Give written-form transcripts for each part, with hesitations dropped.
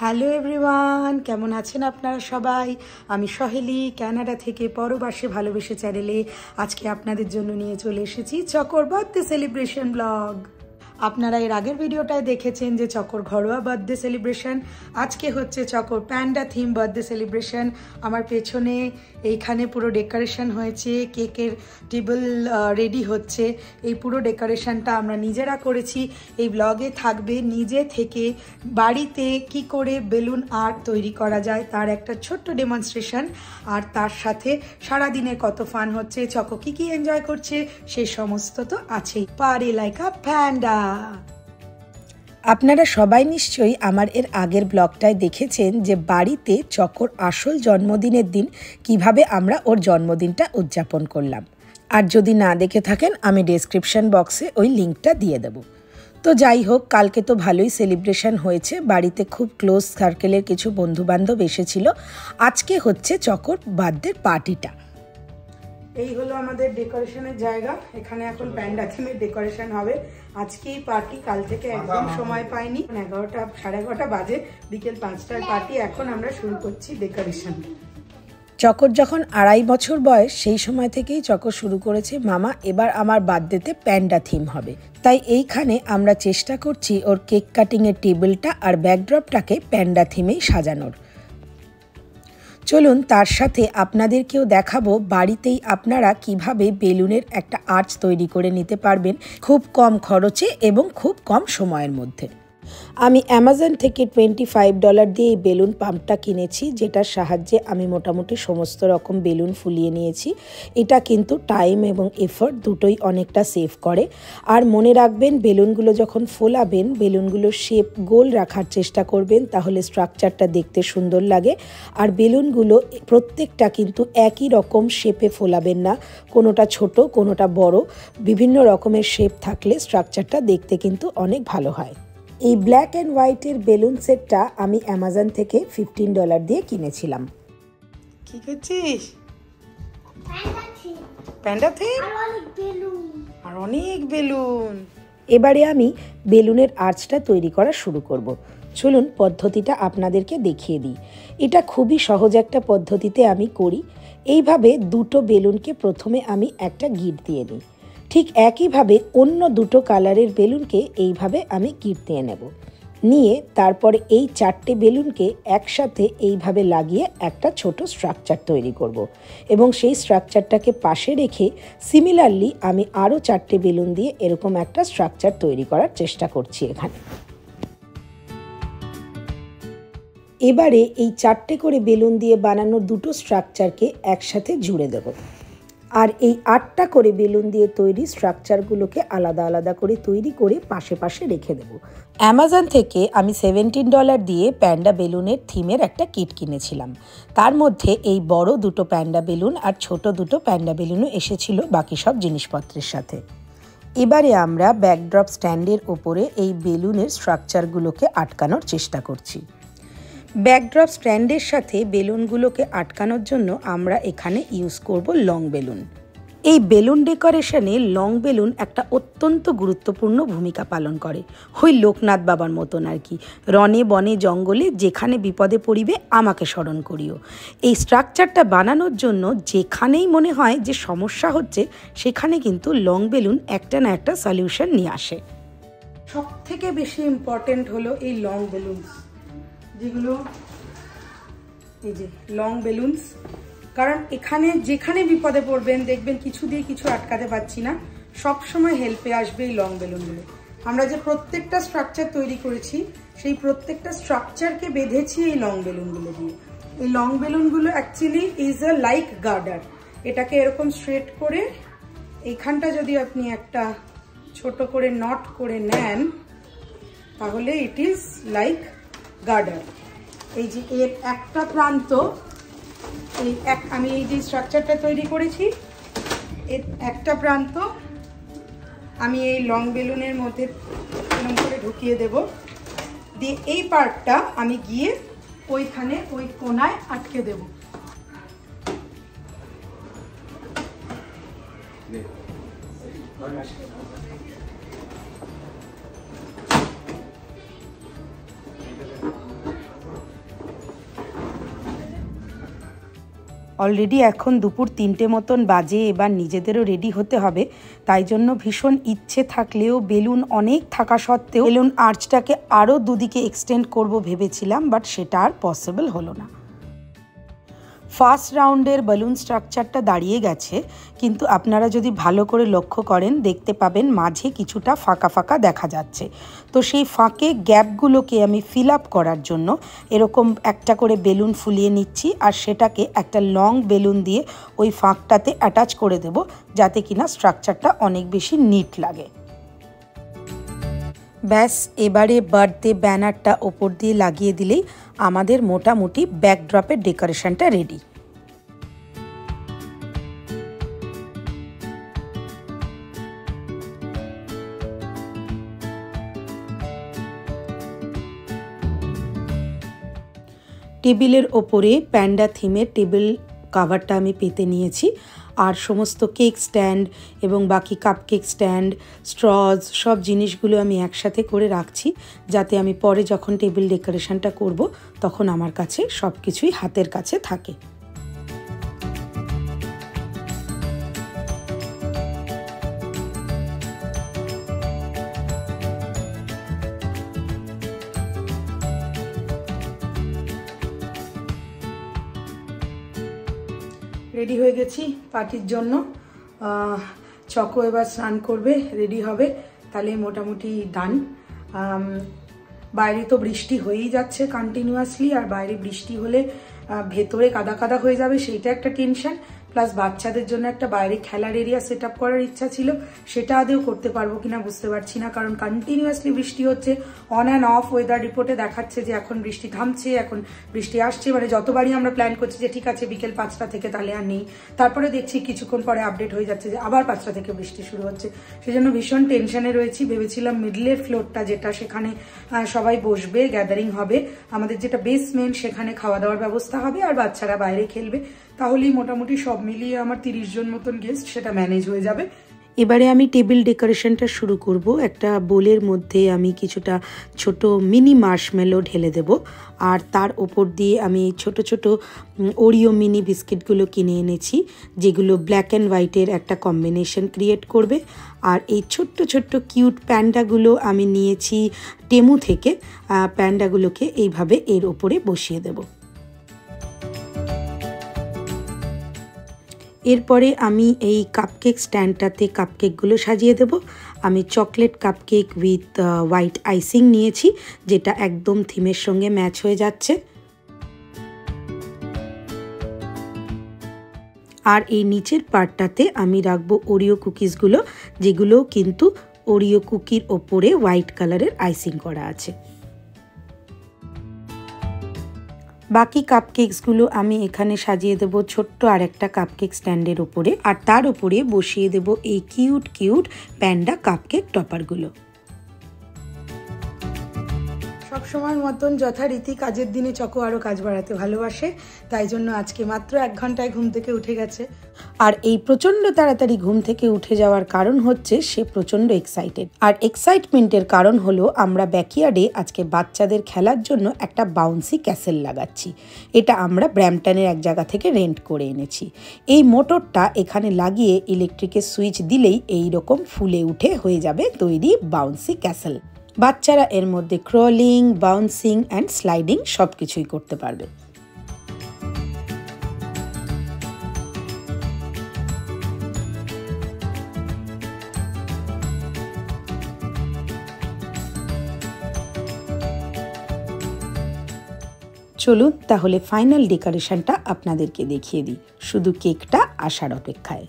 Hello everyone, কেমন আছেন আপনারা সবাই? আমি সহেলি কানাডা থেকে পরবাসে ভালোবেসে চ্যানেলে আজকে আপনাদের জন্য নিয়ে চলে এসেছি চকর বার্থডে সেলিব্রেশন ব্লগ। আপনারা এর আগের ভিডিওটায় দেখেছেন যে চকর ঘরোয়া বার্থডে সেলিব্রেশন, আজকে হচ্ছে চকর প্যান্ডা থিম বার্থডে সেলিব্রেশন। আমার পেছনে এইখানে পুরো ডেকোরেশন হয়েছে, কেকের টেবিল রেডি হচ্ছে। এই পুরো ডেকোরেশনটা আমরা নিজেরা করেছি। এই ব্লগে থাকবে নিজে থেকে বাড়িতে কি করে বেলুন আর্ট তৈরি করা যায় তার একটা ছোট্ট ডেমনস্ট্রেশন, আর তার সাথে সারাদিনে কত ফান হচ্ছে, চকো কি এনজয় করছে সেই সমস্ত তো আছেই। পারি লাইক আ প্যান্ডা। আপনারা সবাই নিশ্চয়ই আমার এর আগের ব্লগটায় দেখেছেন যে বাড়িতে চকর আসল জন্মদিনের দিন কিভাবে আমরা ওর জন্মদিনটা উদযাপন করলাম। আর যদি না দেখে থাকেন আমি ডেসক্রিপশন বক্সে ওই লিঙ্কটা দিয়ে দেব। তো যাই হোক, কালকে তো ভালোই সেলিব্রেশন হয়েছে, বাড়িতে খুব ক্লোজ সার্কেলের কিছু বন্ধুবান্ধব এসেছিল। আজকে হচ্ছে চকর বার্থডে পার্টিটা। এই হলো আমাদের ডেকোরেশনের জায়গা, এখানে এখন প্যান্ডা থিমের ডেকোরেশন হবে। আজকেই পার্টি, কাল থেকে একদম সময় পাইনি। 11টা সাড়ে 11টা বাজে, বিকেল 5টার পার্টি। এখন আমরা শুরু করছি ডেকোরেশন। চকর যখন 2.5 বছর বয়স, সেই সময় থেকেই চকর শুরু করেছে মামা এবার আমার বার্থডেতে প্যান্ডা থিম হবে। তাই এইখানে আমরা চেষ্টা করছি ওর কেক কাটিংয়ের টেবিলটা আর ব্যাকড্রপটাকে প্যান্ডা থিমেই সাজানোর। চলুন তার সাথে আপনাদেরকেও দেখাবো বাড়িতেই আপনারা কিভাবে বেলুনের একটা আর্চ তৈরি করে নিতে পারবেন খুব কম খরচে এবং খুব কম সময়ের মধ্যে। আমি অ্যামাজন থেকে $25 দিয়ে এই বেলুন পাম্পটা কিনেছি, যেটার সাহায্যে আমি মোটামুটি সমস্ত রকম বেলুন ফুলিয়ে নিয়েছি। এটা কিন্তু টাইম এবং এফোর্ট দুটোই অনেকটা সেভ করে। আর মনে রাখবেন, বেলুনগুলো যখন ফোলাবেন বেলুনগুলোর শেপ গোল রাখার চেষ্টা করবেন, তাহলে স্ট্রাকচারটা দেখতে সুন্দর লাগে। আর বেলুনগুলো প্রত্যেকটা কিন্তু একই রকম শেপে ফোলাবেন না, কোনোটা ছোট কোনোটা বড়, বিভিন্ন রকমের শেপ থাকলে স্ট্রাকচারটা দেখতে কিন্তু অনেক ভালো হয়। এই ব্ল্যাক অ্যান্ড হোয়াইটের বেলুন সেটটা আমি অ্যামাজন থেকে $15 দিয়ে কিনেছিলাম। কি করছিস? প্যান্ডা থিম আর অনেক বেলুন। এবারে আমি বেলুনের আর্চটা তৈরি করা শুরু করব। চলুন পদ্ধতিটা আপনাদেরকে দেখিয়ে দিই। এটা খুবই সহজ একটা পদ্ধতিতে আমি করি। এইভাবে দুটো বেলুনকে প্রথমে আমি একটা গিঁট দিয়ে নিই। ঠিক একইভাবে অন্য দুটো কালারের বেলুনকে এইভাবে আমি গিঁট দিয়ে নেব। নিয়ে তারপরে এই 4টে বেলুনকে একসাথে এইভাবে লাগিয়ে একটা ছোট স্ট্রাকচার তৈরি করব। এবং সেই স্ট্রাকচারটাকে পাশে রেখে সিমিলারলি আমি আরও 4টে বেলুন দিয়ে এরকম একটা স্ট্রাকচার তৈরি করার চেষ্টা করছি এখানে। এবারে এই 4টে করে বেলুন দিয়ে বানানো দুটো স্ট্রাকচারকে একসাথে জুড়ে দেব। আর এই 8টা করে বেলুন দিয়ে তৈরি স্ট্রাকচারগুলোকে আলাদা আলাদা করে তৈরি করে পাশে পাশে রেখে দেব। অ্যামাজন থেকে আমি $17 দিয়ে প্যান্ডা বেলুনের থিমের একটা কিট কিনেছিলাম। তার মধ্যে এই বড় দুটো প্যান্ডা বেলুন আর ছোট দুটো প্যান্ডা বেলুনও এসেছিল বাকি সব জিনিসপত্রের সাথে। এবারে আমরা ব্যাকড্রপ স্ট্যান্ডের ওপরে এই বেলুনের স্ট্রাকচারগুলোকে আটকানোর চেষ্টা করছি। ব্যাকড্রপ স্ট্যান্ডের সাথে বেলুনগুলোকে আটকানোর জন্য আমরা এখানে ইউজ করব লং বেলুন। এই বেলুন ডেকোরেশনে লং বেলুন একটা অত্যন্ত গুরুত্বপূর্ণ ভূমিকা পালন করে। ওই লোকনাথ বাবার মতন আর কি, রনে বনে জঙ্গলে যেখানে বিপদে পড়িবে আমাকে স্মরণ করিও। এই স্ট্রাকচারটা বানানোর জন্য যেখানেই মনে হয় যে সমস্যা হচ্ছে, সেখানে কিন্তু লং বেলুন একটা না একটা সলিউশন নিয়ে আসে। সব থেকে বেশি ইম্পর্টেন্ট হলো এই লং বেলুন, যেগুলো এই যে লং বেলুনস। কারণ এখানে যেখানে বিপদে পড়বেন দেখবেন কিছু দিয়ে কিছু আটকাতে পারছি না, সব সময় হেল্পে আসবে এই লং বেলুনগুলো। আমরা যে প্রত্যেকটা স্ট্রাকচার তৈরি করেছি সেই প্রত্যেকটা স্ট্রাকচারকে বেঁধেছি এই লং বেলুনগুলো দিয়ে। এই লং বেলুনগুলো actually is a like girder. এটাকে এরকম স্ট্রেট করে এইখানটা যদি আপনি একটা ছোট করে নট করে নেন, তাহলে ইট ইজ লাইক গার্ডার। এই যে এর একটা প্রান্ত, আমি এই যে স্ট্রাকচারটা তৈরি করেছি এর একটা প্রান্ত আমি এই লং বেলুনের মধ্যে এরকম করে ঢুকিয়ে দেব, দিয়ে এই পার্টটা আমি গিয়ে ওইখানে ওই কোনায় আটকে দেব। অলরেডি এখন দুপুর 3টে মতন বাজে, এবার নিজেদেরও রেডি হতে হবে। তাই জন্য ভীষণ ইচ্ছে থাকলেও বেলুন অনেক থাকা সত্ত্বেও বেলুন আর্চটাকে আরও দুদিকে এক্সটেন্ড করব ভেবেছিলাম, বাট সেটা আর পসিবল হলো না। ফার্স্ট রাউন্ডের বেলুন স্ট্রাকচারটা দাঁড়িয়ে গেছে, কিন্তু আপনারা যদি ভালো করে লক্ষ্য করেন দেখতে পাবেন মাঝে কিছুটা ফাঁকা ফাঁকা দেখা যাচ্ছে। তো সেই ফাঁকে গ্যাপগুলোকে আমি ফিল আপ করার জন্য এরকম একটা করে বেলুন ফুলিয়ে নিচ্ছি, আর সেটাকে একটা লং বেলুন দিয়ে ওই ফাঁকটাতে অ্যাটাচ করে দেব, যাতে কিনা স্ট্রাকচারটা অনেক বেশি নিট লাগে। ব্যাস, এবারে বার্থডে ব্যানারটা ওপর দিয়ে লাগিয়ে দিলেই আমাদের মোটামুটি ব্যাকড্রপের ডেকোরেশনটা রেডি। টেবিলের ওপরে প্যান্ডা থিমের টেবিল কাভারটা আমি পেতে নিয়েছি, আর সমস্ত কেক স্ট্যান্ড এবং বাকি কাপকেক স্ট্যান্ড, স্ট্রজ, সব জিনিসগুলো আমি একসাথে করে রাখছি, যাতে আমি পরে যখন টেবিল ডেকোরেশনটা করব তখন আমার কাছে সব কিছুই হাতের কাছে থাকে। রেডি হয়ে গেছি পার্টির জন্য। চকো এবার স্নান করবে, রেডি হবে, তাহলে মোটামুটি ডান। বাইরে তো বৃষ্টি হয়েই যাচ্ছে কন্টিনিউয়াসলি, আর বাইরে বৃষ্টি হলে ভেতরে কাদা কাদা হয়ে যাবে, সেইটা একটা টেনশন। প্লাস বাচ্চাদের জন্য একটা বাইরে খেলার এরিয়া সেট আপ করার ইচ্ছা ছিল, সেটা আদেও করতে পারবো কিনা বুঝতে পারছি না, কারণ কন্টিনিউয়াসলি বৃষ্টি হচ্ছে। অন অ্যান্ড অফ ওয়েদার রিপোর্টে দেখাচ্ছে যে এখন বৃষ্টি থামছে, এখন বৃষ্টি আসছে, মানে যতবারই আমরা প্ল্যান করছি যে ঠিক আছে বিকেল 5টা থেকে তাহলে আর নেই, তারপরে দেখছি কিছুক্ষণ পরে আপডেট হয়ে যাচ্ছে যে আবার 5টা থেকে বৃষ্টি শুরু হচ্ছে। সেজন্য ভীষণ টেনশনে রয়েছি। ভেবেছিলাম মিডলের ফ্লোরটা যেটা, সেখানে সবাই বসবে, গ্যাদারিং হবে, আমাদের যেটা বেসমেন্ট সেখানে খাওয়া দাওয়ার ব্যবস্থা হবে, আর বাচ্চারা বাইরে খেলবে, তাহলেই মোটামুটি সব মিলিয়ে আমার 30 জন মতন গেস্ট সেটা ম্যানেজ হয়ে যাবে। এবারে আমি টেবিল ডেকোরেশনটা শুরু করব। একটা বোলের মধ্যে আমি কিছুটা ছোট মিনি মার্শমেলো ঢেলে দেব, আর তার ওপর দিয়ে আমি ছোট ছোট ওরিও মিনি বিস্কিটগুলো কিনে এনেছি, যেগুলো ব্ল্যাক অ্যান্ড হোয়াইটের একটা কম্বিনেশন ক্রিয়েট করবে। আর এই ছোট্ট ছোট্ট কিউট প্যান্ডাগুলো আমি নিয়েছি টেমু থেকে। প্যান্ডাগুলোকে এইভাবে এর ওপরে বসিয়ে দেব। এরপরে আমি এই কাপকেক স্ট্যান্ডটাতে কাপকেকগুলো সাজিয়ে দেব। আমি chocolate cupcake with white icing নিয়েছি, যেটা একদম থিমের সঙ্গে ম্যাচ হয়ে যাচ্ছে। আর এই নিচের পার্টটাতে আমি রাখবো ওরিও কুকিজগুলো, যেগুলো কিন্তু ওরিও কুকির ওপরে হোয়াইট কালারের আইসিং করা আছে। বাকি কাপকেকসগুলো আমি এখানে সাজিয়ে দেব ছোট্ট আর একটা কাপকেক স্ট্যান্ডের ওপরে, আর তার উপরে বসিয়ে দেব এই কিউট কিউট প্যান্ডা কাপকেক টপারগুলো। সবসময় মতন যথারীতি কাজের দিনে চকো আরও কাজ বাড়াতে ভালোবাসে, তাই জন্য আজকে মাত্র 1 ঘন্টায় ঘুম থেকে উঠে গেছে। আর এই প্রচণ্ড তাড়াতাড়ি ঘুম থেকে উঠে যাওয়ার কারণ হচ্ছে সে প্রচণ্ড এক্সাইটেড। আর এক্সাইটমেন্টের কারণ হলো আমরা ব্যাকইয়ার্ডে আজকে বাচ্চাদের খেলার জন্য একটা বাউন্সি ক্যাসেল লাগাচ্ছি। এটা আমরা ব্র্যাম্পটনের এক জায়গা থেকে রেন্ট করে এনেছি। এই মোটরটা এখানে লাগিয়ে ইলেকট্রিকের সুইচ দিলেই এই রকম ফুলে উঠে হয়ে যাবে তৈরি বাউন্সি ক্যাসেল। বাচ্চারা এর মধ্যে ক্রলিং, বাউন্সিং অ্যান্ড স্লাইডিং সব কিছুই করতে পারবে। চলুন তাহলে ফাইনাল ডেকোরেশনটা আপনাদেরকে দেখিয়ে দিই, শুধু কেকটা আসার অপেক্ষায়।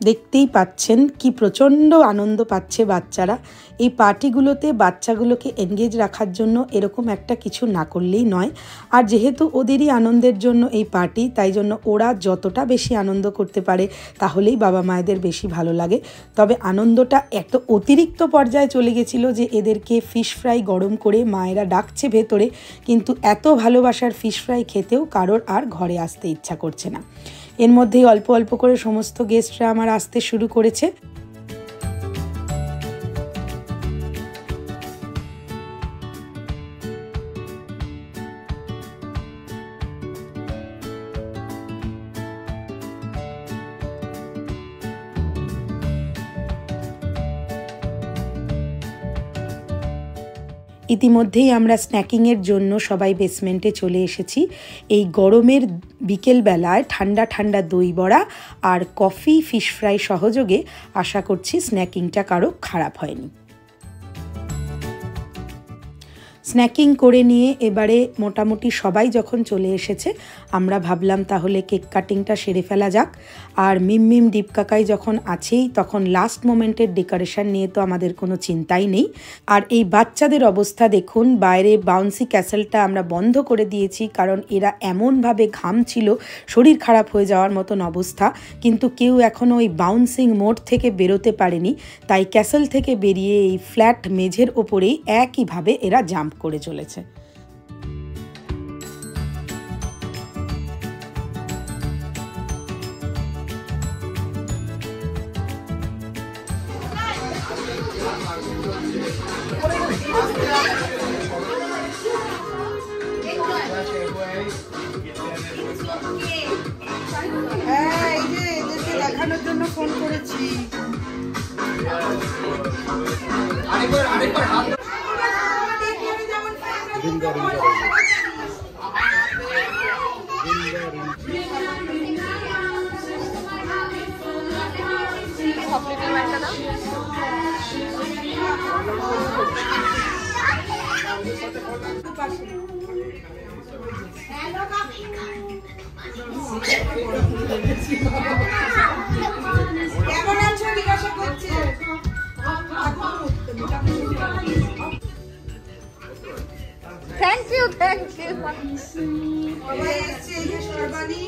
দেখতেই পাচ্ছেন কি প্রচণ্ড আনন্দ পাচ্ছে বাচ্চারা। এই পার্টিগুলোতে বাচ্চাগুলোকে এনগেজ রাখার জন্য এরকম একটা কিছু না করলেই নয়। আর যেহেতু ওদেরই আনন্দের জন্য এই পার্টি, তাই জন্য ওরা যতটা বেশি আনন্দ করতে পারে তাহলেই বাবা মায়েদের বেশি ভালো লাগে। তবে আনন্দটা এত অতিরিক্ত পর্যায়ে চলে গেছিলো যে এদেরকে ফিশ ফ্রাই গরম করে মায়েরা ডাকছে ভেতরে, কিন্তু এত ভালোবাসার ফিশ ফ্রাই খেতেও কারোর আর ঘরে আসতে ইচ্ছা করছে না। এর মধ্যেই অল্প অল্প করে সমস্ত গেস্টরা আমার আসতে শুরু করেছে। ইতিমধ্যেই আমরা স্ন্যাকিংয়ের জন্য সবাই বেসমেন্টে চলে এসেছি। এই গরমের বিকেলবেলায় ঠান্ডা ঠান্ডা দই বড়া আর কফি ফিশ ফ্রাই সহযোগে আশা করছি স্ন্যাকিংটা কারো খারাপ হয়নি। স্ন্যাকিং করে নিয়ে এবারে মোটামুটি সবাই যখন চলে এসেছে, আমরা ভাবলাম তাহলে কেক কাটিংটা সেরে ফেলা যাক। আর মিম দীপ কাকাই যখন আছেই, তখন লাস্ট মোমেন্টের ডেকোরেশন নিয়ে তো আমাদের কোনো চিন্তাই নেই। আর এই বাচ্চাদের অবস্থা দেখুন, বাইরে বাউন্সি ক্যাসেলটা আমরা বন্ধ করে দিয়েছি, কারণ এরা এমনভাবে ঘামছিল শরীর খারাপ হয়ে যাওয়ার মতন অবস্থা, কিন্তু কেউ এখনও ওই বাউন্সিং মোড থেকে বেরোতে পারেনি। তাই ক্যাসেল থেকে বেরিয়ে এই ফ্ল্যাট মেঝের ওপরেই একইভাবে এরা জাম্প করে চলেছে। হ্যাঁ, এই যে এদেরকে দেখানোর জন্য ফোন করেছি। কেমন আছো জিজ্ঞাসা করছে। থ্যাংক ইউ সবাই এসছে, এই যে সর্বাণী।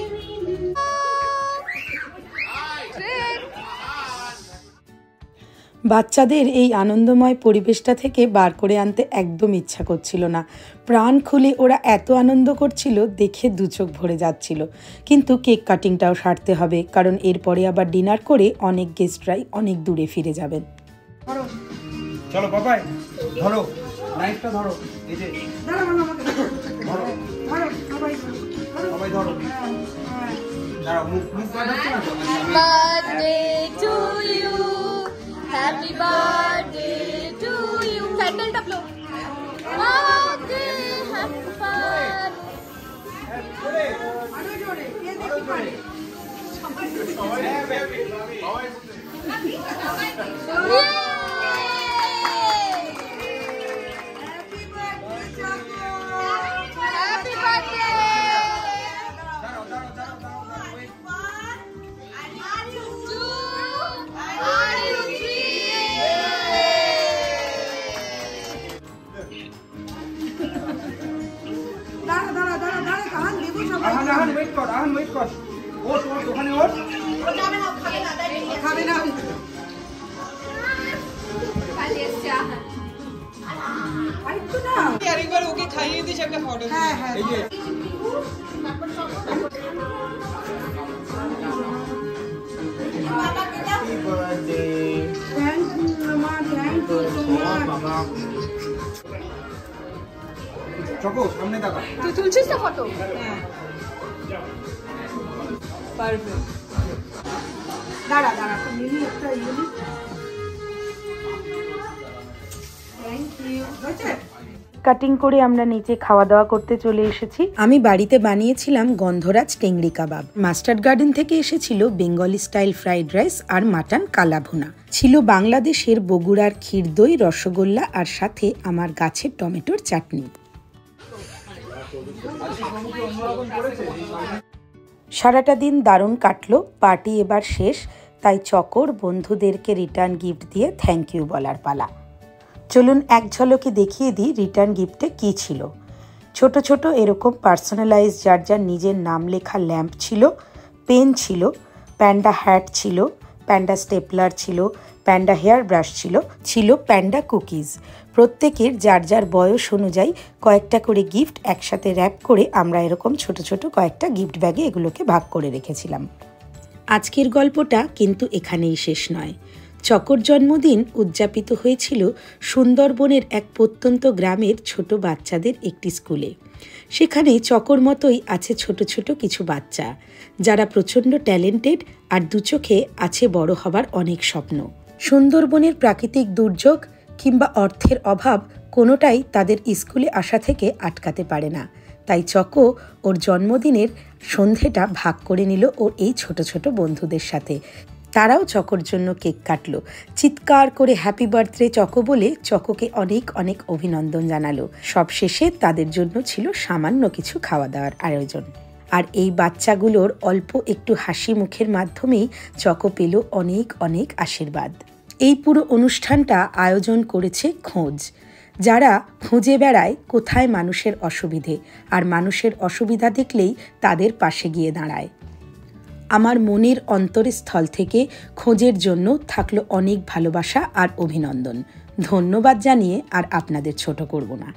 বাচ্চাদের এই আনন্দময় পরিবেশটা থেকে বার করে আনতে একদম ইচ্ছা করছিল না। প্রাণ খুলে ওরা এত আনন্দ করছিল, দেখে দু চোখ ভরে যাচ্ছিল। কিন্তু কেক কাটিংটাও সারতে হবে, কারণ এরপরে আবার ডিনার করে অনেক গেস্টরাই অনেক দূরে ফিরে যাবেন। চলো বাবাই, ধরো নাইফটা, ধরো এই যে ধরো, সবাই ধরো, দাঁড়াও, মুখ birthday to you, happy birthday to you. ক্যান্ডেলটা ব্লো। বার্থডে হ্যাপি ওয়েট কর, ওঠ ওখানে ওঠ। খাবে না, আরেকটু না, আরেকবার ওকে খাইয়ে দিস একটা ফটো। হ্যাঁ হ্যাঁ, এই যে থ্যাংক ইউ মামা, থ্যাংক ইউ সো মাচ। চকো সামনে তাকা। তুই তুলছিস না ফটো? হ্যাঁ, পারফেক্ট। দাঁড়া মিনি একটা ইউনিক। Thank you. হয়েছে? কাটিং করে আমরা নিচে খাওয়া দাওয়া করতে চলে এসেছি। আমি বাড়িতে বানিয়েছিলাম গন্ধরাজ টেংরি কাবাব। মাস্টার্ড গার্ডেন থেকে এসেছিল বেঙ্গলি স্টাইল ফ্রাইড রাইস আর মাটন কালাভুনা। ছিল বাংলাদেশের বগুড়ার ক্ষীর দই, রসগোল্লা আর সাথে আমার গাছের টমেটোর চাটনি। সারাটা দিন দারুণ কাটলো। পার্টি এবার শেষ, তাই চকোর বন্ধুদেরকে রিটার্ন গিফট দিয়ে থ্যাংক ইউ বলার পালা। চলুন এক ঝলকে দেখিয়ে দিই রিটার্ন গিফটে কী ছিল। ছোট ছোট এরকম পার্সোনালাইজ যার যার নিজের নাম লেখা ল্যাম্প ছিল, পেন ছিল, প্যান্ডা হ্যাট ছিল, প্যান্ডা স্টেপলার ছিল, প্যান্ডা হেয়ার ব্রাশ ছিল প্যান্ডা কুকিজ। প্রত্যেকের যার যার বয়স অনুযায়ী কয়েকটা করে গিফট একসাথে র্যাপ করে আমরা এরকম ছোট ছোট কয়েকটা গিফট ব্যাগে এগুলোকে ভাগ করে রেখেছিলাম। আজকের গল্পটা কিন্তু এখানেই শেষ নয়। চকোর জন্মদিন উদযাপিত হয়েছিল সুন্দরবনের এক প্রত্যন্ত গ্রামের ছোট বাচ্চাদের একটি স্কুলে। সেখানে চকোর মতোই আছে ছোট ছোট কিছু বাচ্চা যারা প্রচণ্ড ট্যালেন্টেড আর দুচোখে আছে বড় হবার অনেক স্বপ্ন। সুন্দরবনের প্রাকৃতিক দুর্যোগ কিংবা অর্থের অভাব কোনোটাই তাদের স্কুলে আসা থেকে আটকাতে পারে না। তাই চকো ওর জন্মদিনের সন্ধেটা ভাগ করে নিল ওর এই ছোট ছোট বন্ধুদের সাথে। তারাও চকোর জন্য কেক কাটলো, চিৎকার করে হ্যাপি বার্থডে চকো বলে চকোকে অনেক অনেক অভিনন্দন জানালো। সবশেষে তাদের জন্য ছিল সামান্য কিছু খাওয়া দাওয়ার আয়োজন। আর এই বাচ্চাগুলোর অল্প একটু হাসি মুখের মাধ্যমেই চকো পেল অনেক অনেক আশীর্বাদ। এই পুরো অনুষ্ঠানটা আয়োজন করেছে খোঁজ, যারা খুঁজে বেড়ায় কোথায় মানুষের অসুবিধে, আর মানুষের অসুবিধা দেখলেই তাদের পাশে গিয়ে দাঁড়ায়। আমার মনের অন্তরস্থল থেকে খোঁজের জন্য থাকলো অনেক ভালোবাসা আর অভিনন্দন। ধন্যবাদ জানিয়ে আর আপনাদের ছোট করব না।